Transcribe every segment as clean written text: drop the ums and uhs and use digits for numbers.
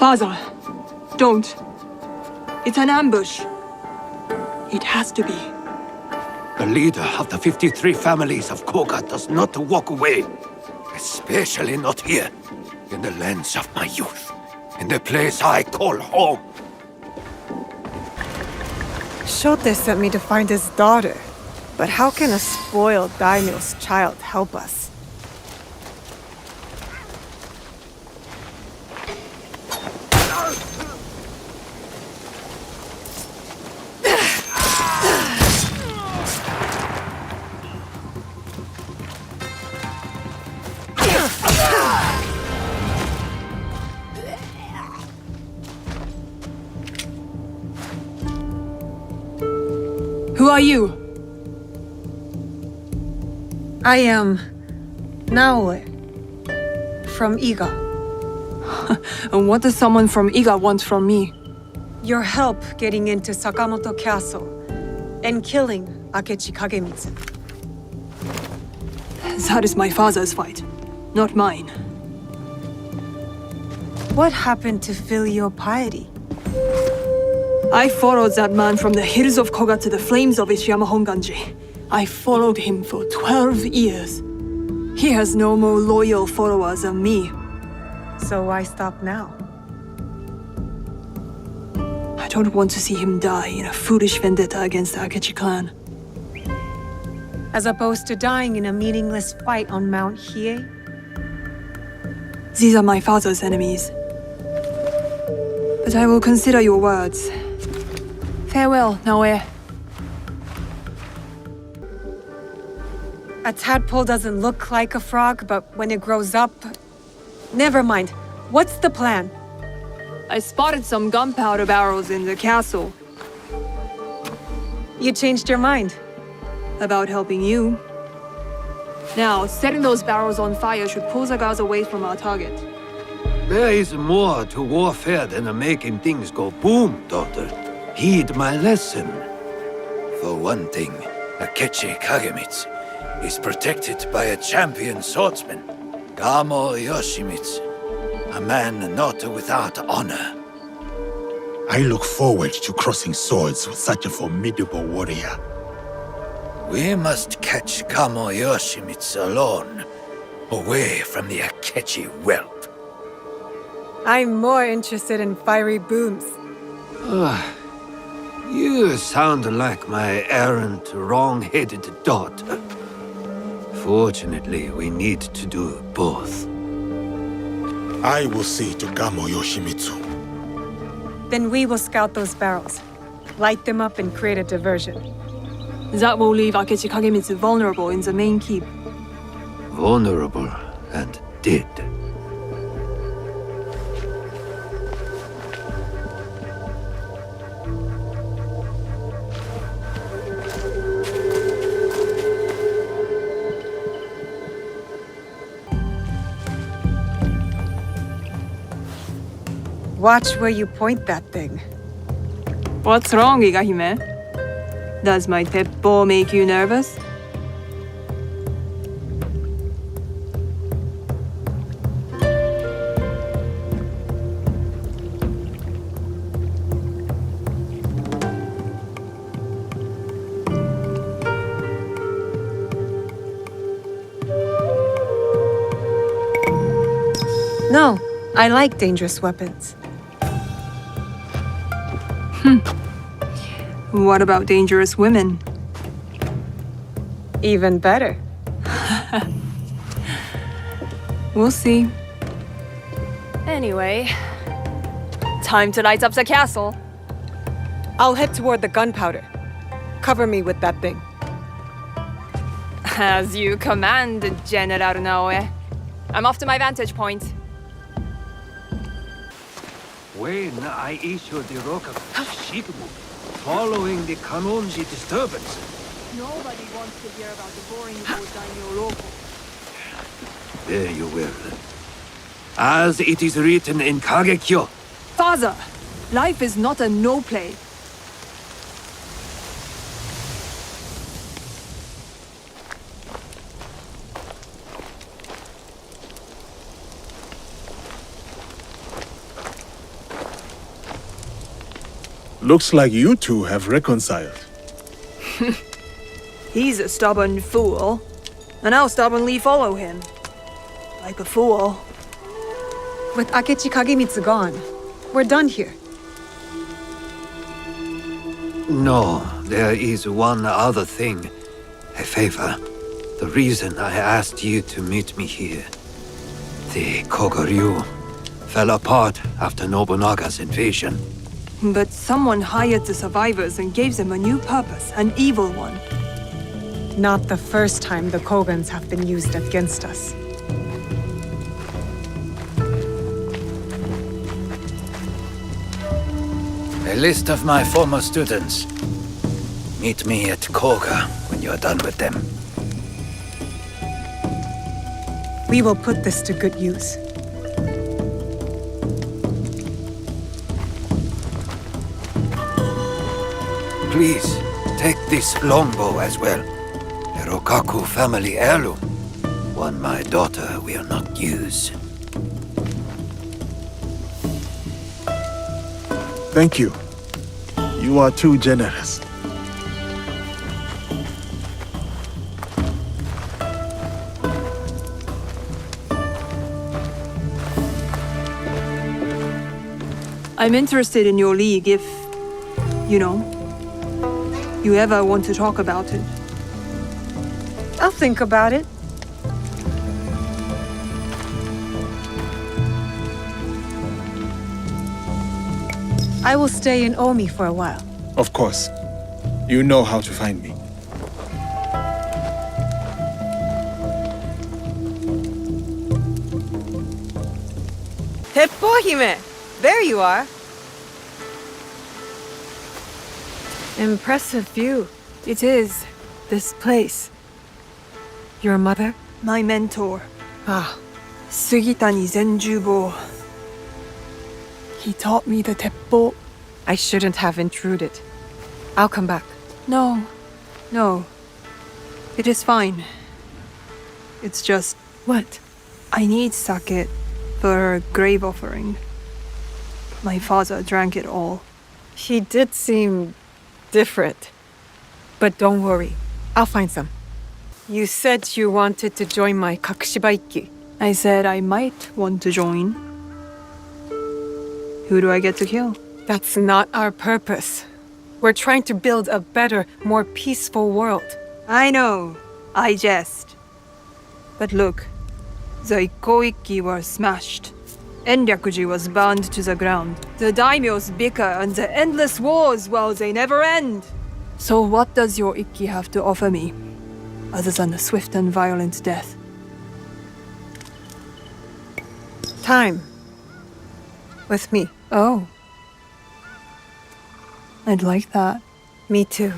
Father, don't. It's an ambush. It has to be. The leader of the 53 families of Koga does not walk away. Especially not here, in the lands of my youth. In the place I call home. Shote sent me to find his daughter. But how can a spoiled daimyo's child help us? Who are you? I am Naoe from Iga. And what does someone from Iga want from me? Your help getting into Sakamoto Castle and killing Akechi Kagemitsu. That is my father's fight, not mine. What happened to filial piety? I followed that man from the hills of Koga to the flames of Ishiyama Honganji. I followed him for 12 years. He has no more loyal followers than me. So why stop now? I don't want to see him die in a foolish vendetta against the Akechi clan. As opposed to dying in a meaningless fight on Mount Hiei? These are my father's enemies. But I will consider your words. Farewell, Naoe. A tadpole doesn't look like a frog, but when it grows up... Never mind. What's the plan? I spotted some gunpowder barrels in the castle. You changed your mind. About helping you. Now, setting those barrels on fire should pull the guards away from our target. There is more to warfare than making things go boom, daughter. Heed my lesson. For one thing, Akechi Kagemitsu is protected by a champion swordsman, Gamo Yoshimitsu, a man not without honor. I look forward to crossing swords with such a formidable warrior. We must catch Gamo Yoshimitsu alone, away from the Akechi wealth. I'm more interested in fiery booms. You sound like my errant, wrong-headed daughter. Fortunately, we need to do both. I will see to Gamo Yoshimitsu. Then we will scout those barrels, light them up and create a diversion. That will leave Akechi Kagemitsu vulnerable in the main keep. Vulnerable and dead. Watch where you point that thing. What's wrong, Igahime? Does my teppo make you nervous? No, I like dangerous weapons. What about dangerous women? Even better. We'll see. Anyway, time to light up the castle. I'll head toward the gunpowder. Cover me with that thing. As you command, General Naoe. I'm off to my vantage point. When I issued the Rock of Shikubu, following the Kanonji disturbance. Nobody wants to hear about the boring daimyo local. There you will. As it is written in Kagekyo. Father, life is not a no-play. Looks like you two have reconciled. He's a stubborn fool, and I'll stubbornly follow him. Like a fool. With Akechi Kagemitsu gone, we're done here. No, there is one other thing. A favor. The reason I asked you to meet me here. The Kogoryu fell apart after Nobunaga's invasion. But someone hired the survivors and gave them a new purpose, an evil one. Not the first time the Kogans have been used against us. A list of my former students. Meet me at Koga when you're done with them. We will put this to good use. Please, take this longbow as well. A Rokaku family heirloom. One my daughter will not use. Thank you. You are too generous. I'm interested in your league if, you ever want to talk about it. I'll think about it. I will stay in Omi for a while. Of course. You know how to find me. Teppohime! There you are! Impressive view. It is. This place. Your mother? My mentor, Ah, Sugitani Zenjubo. He taught me the teppo. I shouldn't have intruded. I'll come back. No. It is fine. It's just, What? I need sake for a grave offering. My father drank it all. He did seem different. But don't worry. I'll find some. You said you wanted to join my Kakushibaiki. I said I might want to join. Who do I get to kill? That's not our purpose. We're trying to build a better, more peaceful world. I know. I jest. But look, the Ikoiki were smashed. Enryakuji was burned to the ground. The daimyos bicker and the endless wars, well, they never end. So what does your Ikki have to offer me, other than a swift and violent death? Time. With me. Oh. I'd like that. Me too.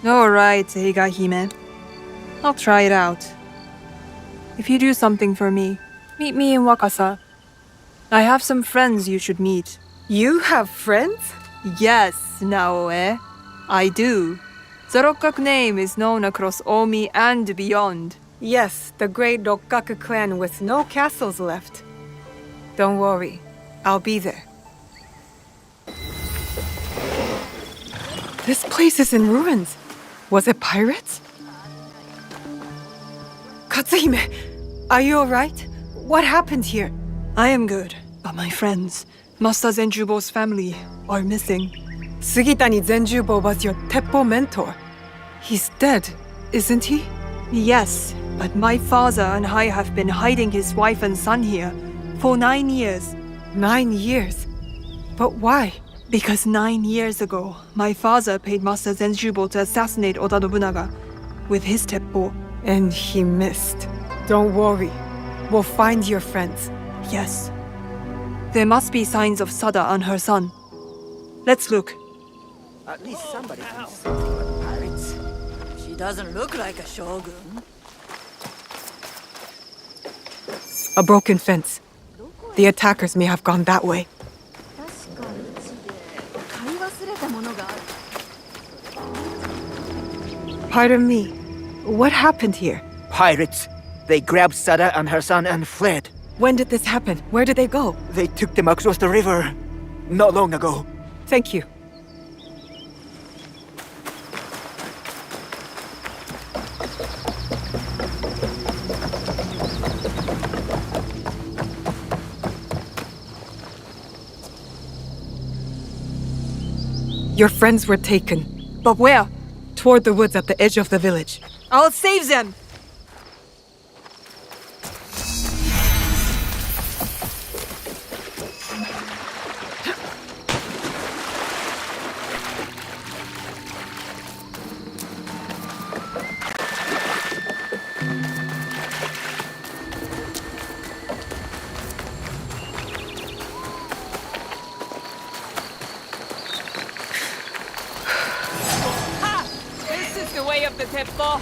All right, Higahime. I'll try it out. If you do something for me, meet me in Wakasa. I have some friends you should meet. You have friends? Yes, Naoe. I do. The Rokkaku name is known across Omi and beyond. Yes, the great Rokkaku clan with no castles left. Don't worry. I'll be there. This place is in ruins. Was it pirates? Katsuhime, are you alright? What happened here? I am good, but my friends, Master Zenjubo's family, are missing. Sugitani Zenjubo was your Teppo mentor. He's dead, isn't he? Yes, but my father and I have been hiding his wife and son here for 9 years. 9 years? But why? Because 9 years ago, my father paid Master Zenjubo to assassinate Oda Nobunaga with his teppo. And he missed. Don't worry. We'll find your friends. Yes. There must be signs of Sada and her son. Let's look. At least somebody can see what pirates. She doesn't look like a shogun. A broken fence. The attackers may have gone that way. Pardon me. What happened here? Pirates. They grabbed Sada and her son and fled. When did this happen? Where did they go? They took them across the river not long ago. Thank you. Your friends were taken. But where? Toward the woods at the edge of the village. I'll save them! This is the way of the temple.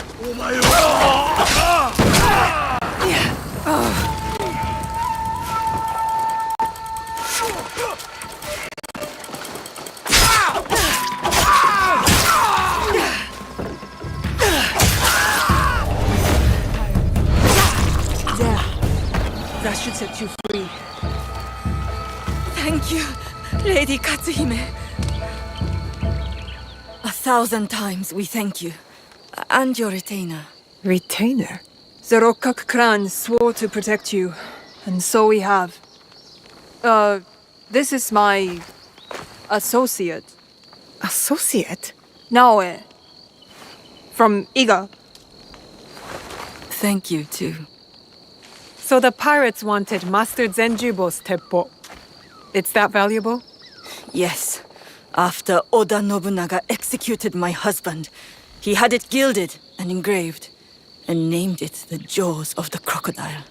There. That should set you free. Thank you, Lady Katsuhime. 1,000 times we thank you. And your retainer. Retainer? The Rokkak clan swore to protect you, and so we have. This is my associate, Associate? Naoe, from Iga. Thank you, too. So the pirates wanted Master Zenjubo's teppo. It's that valuable? Yes. After Oda Nobunaga executed my husband, he had it gilded and engraved, and named it the Jaws of the Crocodile.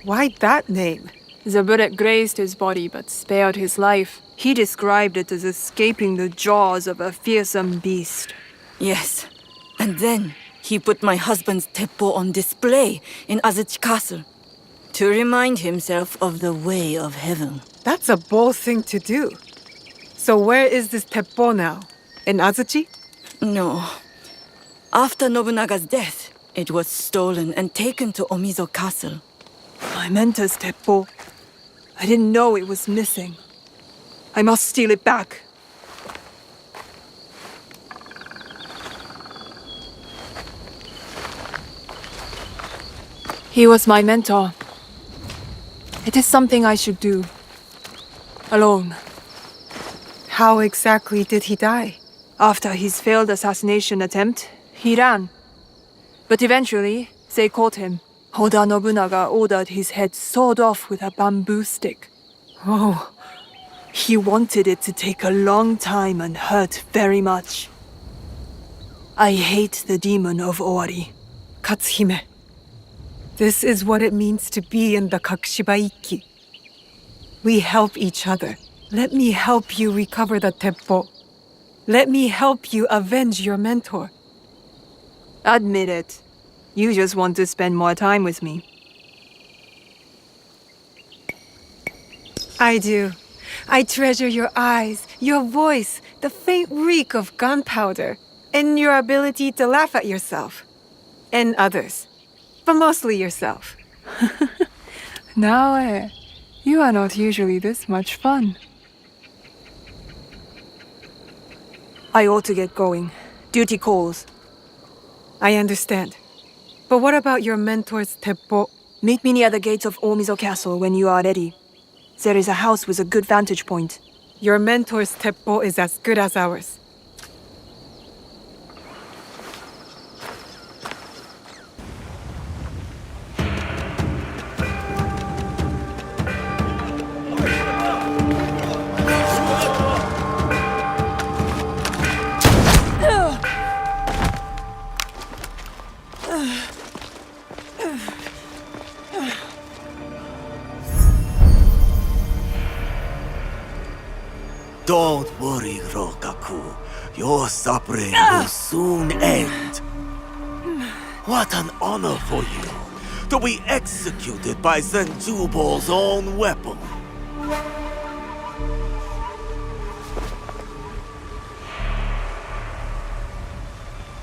Why that name? The bullet grazed his body but spared his life. He described it as escaping the jaws of a fearsome beast. Yes. And then he put my husband's teppo on display in Omizo Castle to remind himself of the way of heaven. That's a bold thing to do. So where is this teppo now? In Azuchi? No. After Nobunaga's death, it was stolen and taken to Omizo Castle. My mentor's teppo. I didn't know it was missing. I must steal it back. He was my mentor. It is something I should do. Alone. How exactly did he die? After his failed assassination attempt, he ran. But eventually, they caught him. Oda Nobunaga ordered his head sawed off with a bamboo stick. Oh, He wanted it to take a long time and hurt very much. I hate the demon of Owari. Katsuhime. This is what it means to be in the Kakushibaiki. We help each other. Let me help you recover the teppo. Let me help you avenge your mentor. Admit it. You just want to spend more time with me. I do. I treasure your eyes, your voice, the faint reek of gunpowder, and your ability to laugh at yourself. And others. But mostly yourself. Now, you are not usually this much fun. I ought to get going. Duty calls. I understand. But what about your mentor's teppo? Meet me near the gates of Omizo Castle when you are ready. There is a house with a good vantage point. Your mentor's teppo is as good as ours. Don't worry, Rokaku. Your suffering will soon end. What an honor for you to be executed by Zenjubo's own weapon.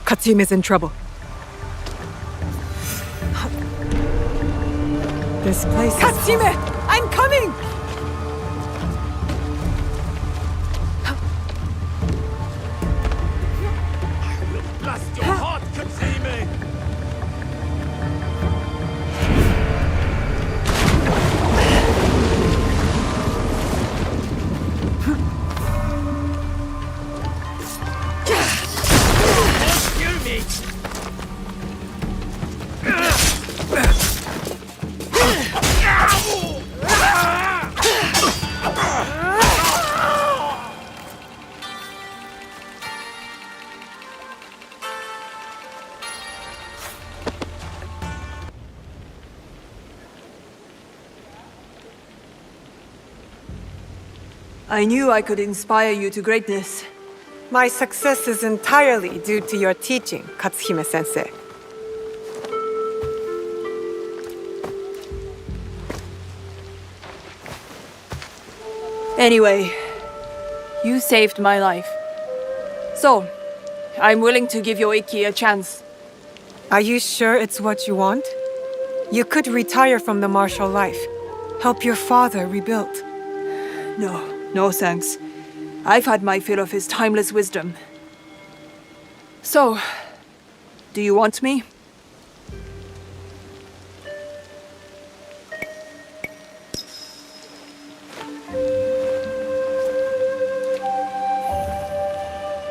Katsuhime's in trouble. This place is... Katsuhime! I'm coming! Blast your heart, Katsuhime! I knew I could inspire you to greatness. My success is entirely due to your teaching, Katsuhime-sensei. Anyway, you saved my life. So, I'm willing to give your Ikki a chance. Are you sure it's what you want? You could retire from the martial life. Help your father rebuild. No thanks. I've had my fill of his timeless wisdom. So, do you want me?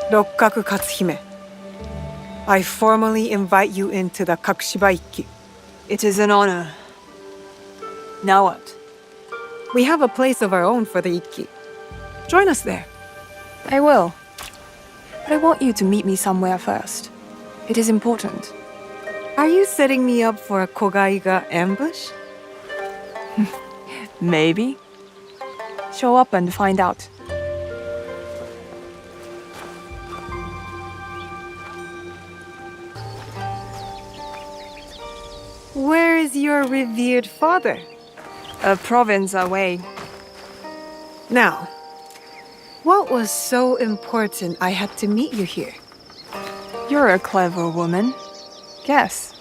Rokkaku Katsuhime, I formally invite you into the Kakushiba-ikki. It is an honor. Now what? We have a place of our own for the ikki. Join us there. I will. But I want you to meet me somewhere first. It is important. Are you setting me up for a Kogaiga ambush? Maybe. Show up and find out. Where is your revered father? A province away. Now, what was so important I had to meet you here? You're a clever woman. Guess.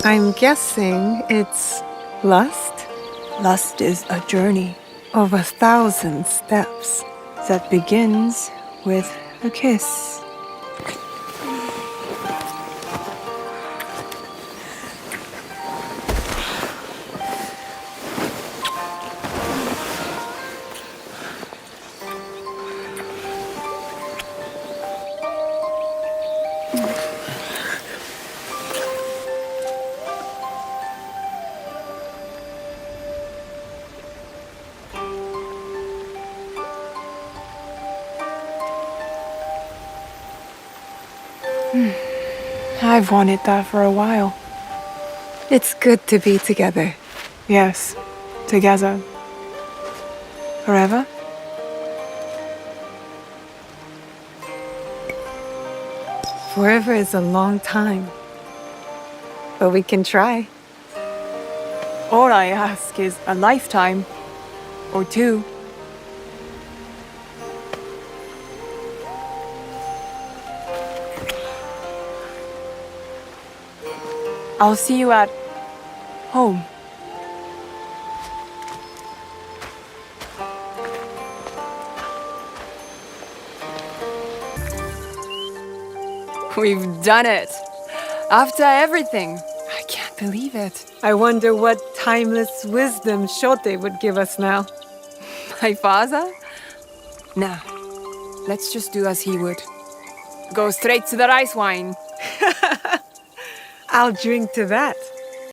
I'm guessing it's lust Lust is a journey of 1,000 steps. that begins with a kiss. I've wanted that for a while. It's good to be together. Yes, together. Forever? Forever is a long time. But we can try. All I ask is a lifetime. Or two. I'll see you at home. We've done it. After everything. I can't believe it. I wonder what timeless wisdom Shote would give us now. My father? Nah. Let's just do as he would. Go straight to the rice wine. I'll drink to that.